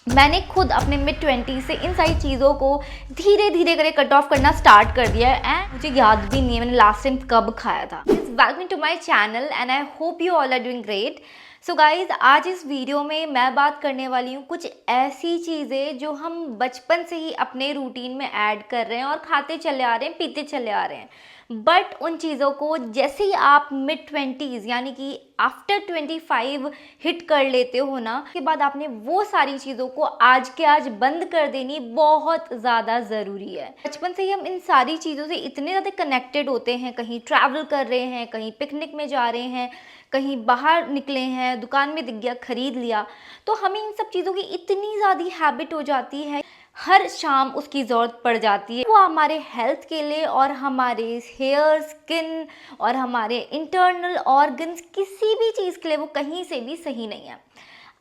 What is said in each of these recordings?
मैंने खुद अपने मिड 20 से इन सारी चीज़ों को धीरे धीरे करके कट ऑफ करना स्टार्ट कर दिया है एंड मुझे याद भी नहीं है मैंने लास्ट टाइम कब खाया था। Welcome to my channel and I hope you all are doing great. So guys, आज इस वीडियो में मैं बात करने वाली हूँ कुछ ऐसी चीज़ें जो हम बचपन से ही अपने रूटीन में ऐड कर रहे हैं और खाते चले आ रहे हैं, पीते चले आ रहे हैं। बट उन चीज़ों को जैसे ही आप मिड 20s यानी कि आफ्टर 25 हिट कर लेते हो ना, के बाद आपने वो सारी चीज़ों को आज के आज बंद कर देनी बहुत ज़्यादा ज़रूरी है। बचपन से ही हम इन सारी चीज़ों से इतने ज़्यादा कनेक्टेड होते हैं, कहीं ट्रैवल कर रहे हैं, कहीं पिकनिक में जा रहे हैं, कहीं बाहर निकले हैं, दुकान में दिख गया खरीद लिया, तो हमें इन सब चीज़ों की इतनी ज़्यादा हैबिट हो जाती है, हर शाम उसकी ज़रूरत पड़ जाती है। वो हमारे हेल्थ के लिए और हमारे हेयर, स्किन और हमारे इंटरनल ऑर्गन्स, किसी भी चीज़ के लिए वो कहीं से भी सही नहीं है।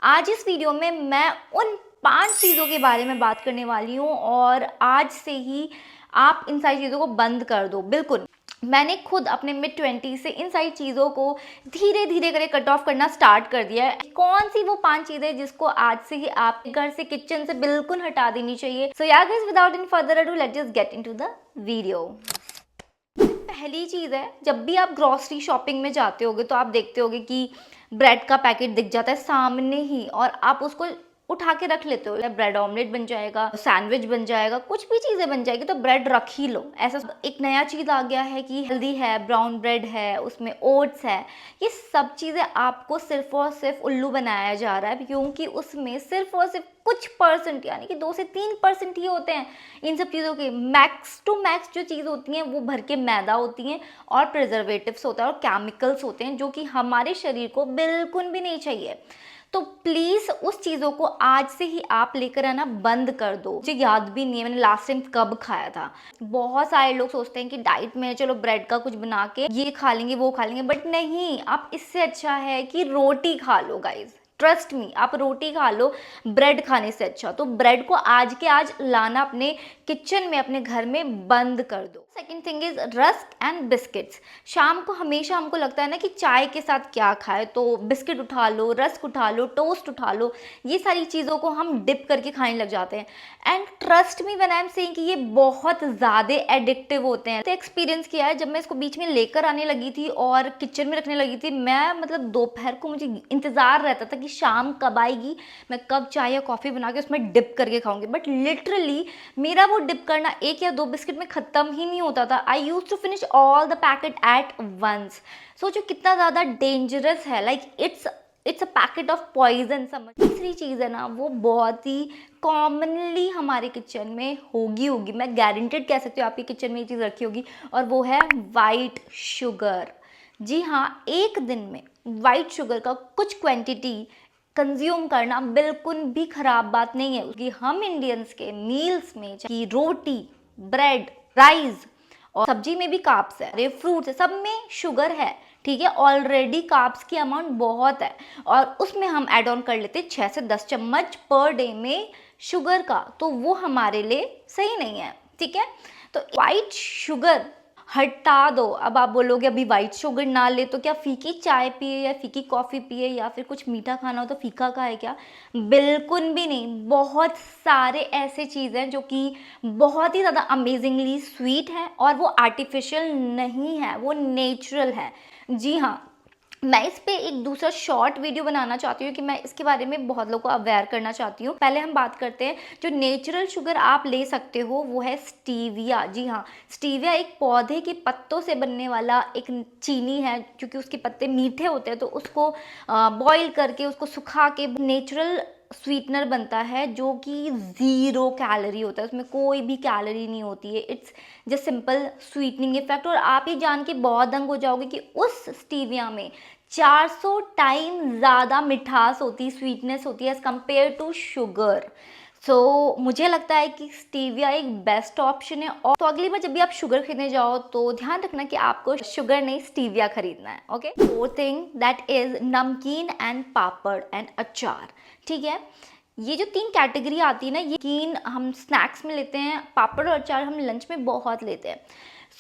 आज इस वीडियो में मैं उन 5 चीज़ों के बारे में बात करने वाली हूँ और आज से ही आप इन सारी चीज़ों को बंद कर दो। बिल्कुल, मैंने खुद अपने मिड 20 से इन सारी चीज़ों को धीरे धीरे करके कट ऑफ करना स्टार्ट कर दिया है। कौन सी वो 5 चीज़ें जिसको आज से ही आप घर से, किचन से बिल्कुल हटा देनी चाहिए। सो यार guys, without any further ado, let's just get into the video. पहली चीज़ है, जब भी आप ग्रॉसरी शॉपिंग में जाते होगे तो आप देखते होगे कि ब्रेड का पैकेट दिख जाता है सामने ही और आप उसको उठा के रख लेते हो। ब्रेड ऑमलेट बन जाएगा, सैंडविच बन जाएगा, कुछ भी चीज़ें बन जाएगी तो ब्रेड रख ही लो। ऐसा एक नया चीज़ आ गया है कि हेल्दी है, ब्राउन ब्रेड है, उसमें ओट्स है। ये सब चीज़ें आपको सिर्फ और सिर्फ उल्लू बनाया जा रहा है, क्योंकि उसमें सिर्फ और सिर्फ कुछ परसेंट यानी कि 2 से 3% ही होते हैं इन सब चीज़ों के। मैक्स टू मैक्स जो चीज़ होती हैं वो भर के मैदा होती हैं और प्रिजर्वेटिव्स होता है और केमिकल्स होते हैं, जो कि हमारे शरीर को बिल्कुल भी नहीं चाहिए। तो प्लीज़ उस चीज़ों को आज से ही आप लेकर आना बंद कर दो। मुझे याद भी नहीं है मैंने लास्ट टाइम कब खाया था। बहुत सारे लोग सोचते हैं कि डाइट में चलो ब्रेड का कुछ बना के ये खा लेंगे, वो खा लेंगे, बट नहीं, आप इससे अच्छा है कि रोटी खा लो गाइज। ट्रस्ट मी, आप रोटी खा लो ब्रेड खाने से अच्छा। तो ब्रेड को आज के आज लाना अपने किचन में, अपने घर में बंद कर दो। Second thing is rusk and biscuits. शाम को हमेशा हमको लगता है ना कि चाय के साथ क्या खाए, तो बिस्किट उठा लो, रस्क उठा लो, टोस्ट उठा लो, ये सारी चीज़ों को हम डिप करके खाने लग जाते हैं। And trust me when I am saying कि ये बहुत ज़्यादा एडिक्टिव होते हैं। तो एक्सपीरियंस किया है, जब मैं इसको बीच में लेकर आने लगी थी और किचन में रखने लगी थी, मैं मतलब दोपहर को मुझे इंतज़ार रहता था कि शाम कब आएगी, मैं कब चाय या कॉफ़ी बना के उसमें डिप करके खाऊंगी। बट लिटरली मेरा वो डिप करना 1 या 2 बिस्किट में ख़त्म ही नहीं होता था। I use to finish all the packet at once. सोचो कितना ज़्यादा डेंजरस है। Like it's a packet of poison समझ। तीसरी चीज़ है ना, वो बहुत ही कॉमनली हमारे किचन में होगी, मैं गारंटेड कह सकती हूँ आपके किचन में ये चीज़ रखी होगी, और वो है वाइट शुगर। जी हाँ, एक दिन में वाइट शुगर का कुछ क्वांटिटी कंज्यूम करना बिल्कुल भी ख़राब बात नहीं है, क्योंकि हम इंडियंस के मील्स में कि रोटी, ब्रेड, राइस और सब्जी में भी कार्ब्स है, फ्रूट्स है, सब में शुगर है। ठीक है, ऑलरेडी कार्ब्स की अमाउंट बहुत है और उसमें हम ऐड ऑन कर लेते 6 से 10 चम्मच पर डे में शुगर का, तो वो हमारे लिए सही नहीं है। ठीक है, तो वाइट शुगर हटा दो। अब आप बोलोगे अभी वाइट शुगर ना ले तो क्या फीकी चाय पिए या फीकी कॉफ़ी पिए या फिर कुछ मीठा खाना हो तो फीका खाए क्या? बिल्कुल भी नहीं। बहुत सारे ऐसे चीज़ें हैं जो कि बहुत ही ज़्यादा अमेजिंगली स्वीट हैं और वो आर्टिफिशियल नहीं है, वो नेचुरल है। जी हाँ, मैं इस पे एक दूसरा शॉर्ट वीडियो बनाना चाहती हूँ कि मैं इसके बारे में बहुत लोगों को अवेयर करना चाहती हूँ। पहले हम बात करते हैं, जो नेचुरल शुगर आप ले सकते हो वो है स्टीविया। जी हाँ, स्टीविया एक पौधे के पत्तों से बनने वाला एक चीनी है। क्योंकि उसके पत्ते मीठे होते हैं तो उसको बॉईल करके, उसको सुखा के नेचुरल स्वीटनर बनता है, जो कि 0 कैलोरी होता है, उसमें कोई भी कैलोरी नहीं होती है। It's just simple sweetening effect. और आप ये जान के बहुत दंग हो जाओगे कि उस स्टीविया में 400 टाइम ज़्यादा मिठास होती, स्वीटनेस होती है एज़ कम्पेयर टू शुगर। सो मुझे लगता है कि स्टीविया एक बेस्ट ऑप्शन है। और तो अगली बार जब भी आप शुगर खरीदने जाओ तो ध्यान रखना कि आपको शुगर नहीं, स्टीविया खरीदना है। Okay, fourth thing that is नमकीन एंड पापड़ एंड अचार। ठीक है, ये जो 3 कैटेगरी आती है ना, ये नमकीन हम स्नैक्स में लेते हैं, पापड़ और अचार हम लंच में बहुत लेते हैं।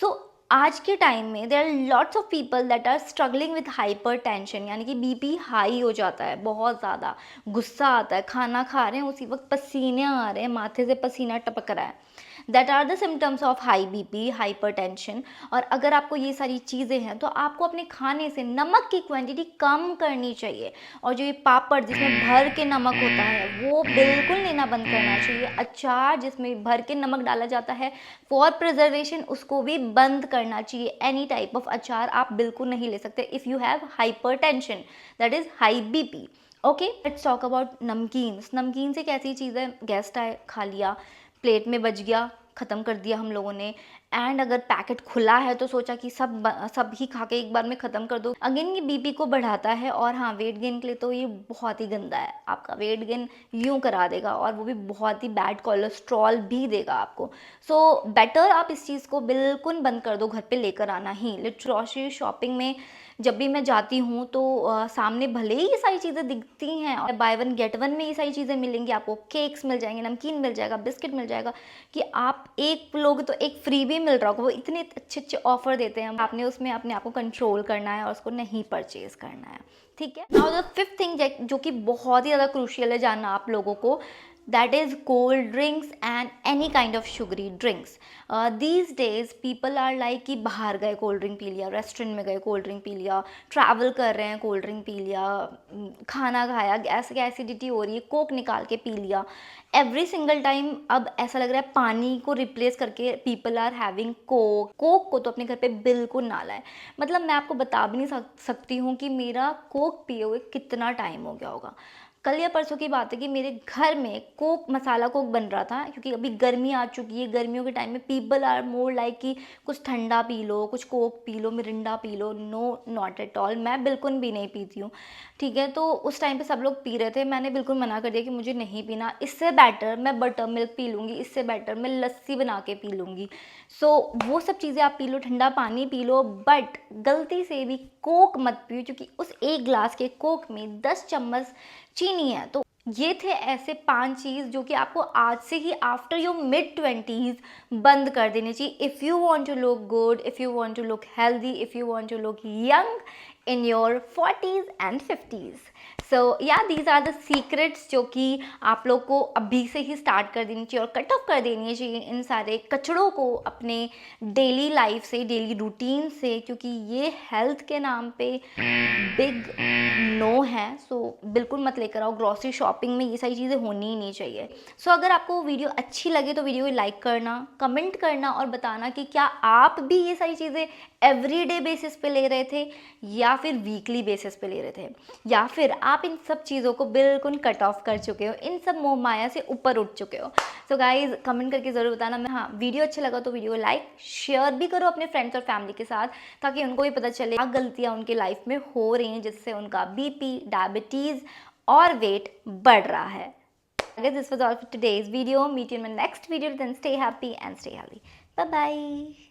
सो आज के टाइम में there are lots of people that are struggling with hypertension, यानी कि बीपी हाई हो जाता है, बहुत ज़्यादा गुस्सा आता है, खाना खा रहे हैं उसी वक्त पसीने आ रहे हैं, माथे से पसीना टपक रहा है। That are the symptoms of high BP, hypertension. और अगर आपको ये सारी चीज़ें हैं तो आपको अपने खाने से नमक की क्वांटिटी कम करनी चाहिए, और जो ये पापड़ जिसमें भर के नमक होता है वो बिल्कुल लेना बंद करना चाहिए। अचार जिसमें भर के नमक डाला जाता है फॉर प्रिजर्वेशन, उसको भी बंद करना चाहिए। एनी टाइप ऑफ अचार आप बिल्कुल नहीं ले सकते if you have hyper tension, that is high BP. Okay, let's talk about namkeens. नमकीन से कैसी चीज़ है, गेस्ट आए, खा लिया, प्लेट में बच गया, ख़त्म कर दिया हम लोगों ने। एंड अगर पैकेट खुला है तो सोचा कि सब ही खा के एक बार में ख़त्म कर दो। अगेन ये बीपी को बढ़ाता है, और हाँ, वेट गेन के लिए तो ये बहुत ही गंदा है। आपका वेट गेन यूँ करा देगा, और वो भी बहुत ही बैड कोलेस्ट्रॉल भी देगा आपको। सो बेटर आप इस चीज़ को बिल्कुल बंद कर दो, घर पे लेकर आना ही। ग्रॉसरी शॉपिंग में जब भी मैं जाती हूँ तो सामने भले ही ये सारी चीज़ें दिखती हैं, और बाय वन गेट वन में ये सारी चीज़ें मिलेंगी आपको, केक्स मिल जाएंगे, नमकीन मिल जाएगा, बिस्किट मिल जाएगा, कि आप एक लोग तो एक फ्री भी मिल रहा होगा। वो इतने अच्छे अच्छे ऑफर देते हैं, आपने उसमें अपने आप को कंट्रोल करना है और उसको नहीं परचेज करना है। ठीक है, नाउ द फिफ्थ थिंग जो कि बहुत ही ज़्यादा क्रूशियल है जानना आप लोगों को, that is cold drinks and any kind of sugary drinks. These days people are like कि बाहर गए कोल्ड ड्रिंक पी लिया, रेस्टोरेंट में गए कोल्ड ड्रिंक पी लिया, ट्रैवल कर रहे हैं कोल्ड ड्रिंक पी लिया, खाना खाया, गैस की एसिडिटी हो रही है, कोक निकाल के पी लिया। एवरी सिंगल टाइम अब ऐसा लग रहा है पानी को रिप्लेस करके people are having Coke. Coke को तो अपने घर पे बिल्कुल ना लाए। मतलब मैं आपको बता भी नहीं सकती हूँ कि मेरा कोक पिए हुए कितना टाइम हो गया होगा। कल या परसों की बात है कि मेरे घर में कोक, मसाला कोक बन रहा था, क्योंकि अभी गर्मी आ चुकी है। गर्मियों के टाइम में पीपल आर मोर लाइक कि कुछ ठंडा पी लो, कुछ कोक पी लो, मिरिंडा पी लो। नो, नॉट एट ऑल, मैं बिल्कुल भी नहीं पीती हूँ। ठीक है, तो उस टाइम पे सब लोग पी रहे थे, मैंने बिल्कुल मना कर दिया कि मुझे नहीं पीना। इससे बेटर मैं बटर मिल्क पी लूँगी, इससे बेटर मैं लस्सी बना के पी लूँगी। सो वो सब चीज़ें आप पी लो, ठंडा पानी पी लो, बट गलती से भी कोक मत पियो, क्योंकि उस एक ग्लास के कोक में 10 चम्मच चीनी है। तो ये थे ऐसे 5 चीज़ जो कि आपको आज से ही आफ्टर योर मिड-20s बंद कर देनी चाहिए, if you want to look good, if you want to look healthy, if you want to look young in your 40s and 50s। So या दीज आर द सीक्रेट्स जो कि आप लोग को अभी से ही स्टार्ट कर देनी चाहिए और कट ऑफ कर देनी चाहिए इन सारे कचड़ों को अपने डेली लाइफ से, डेली रूटीन से, क्योंकि ये हेल्थ के नाम पे बिग नो है। सो बिल्कुल मत लेकर आओ। ग्रॉसरी शॉपिंग में ये सारी चीज़ें होनी ही नहीं चाहिए। सो अगर आपको वीडियो अच्छी लगे तो वीडियो को लाइक करना, कमेंट करना और बताना कि क्या आप भी ये सारी चीज़ें एवरीडे बेसिस पे ले रहे थे या फिर वीकली बेसिस पे ले रहे थे, या फिर आप इन सब चीज़ों को बिल्कुल कट ऑफ कर चुके हो, इन सब मोह माया से ऊपर उठ चुके हो। सो गाइज कमेंट करके ज़रूर बताना। मैं हाँ, वीडियो अच्छा लगा तो वीडियो लाइक शेयर भी करो अपने फ्रेंड्स और फैमिली के साथ, ताकि उनको भी पता चले क्या गलतियाँ उनके लाइफ में हो रही हैं जिससे उनका बीपी, डायबिटीज़ और वेट बढ़ रहा है। This was all for today's video. Meet you in my next video. Then stay happy and stay healthy. Bye bye.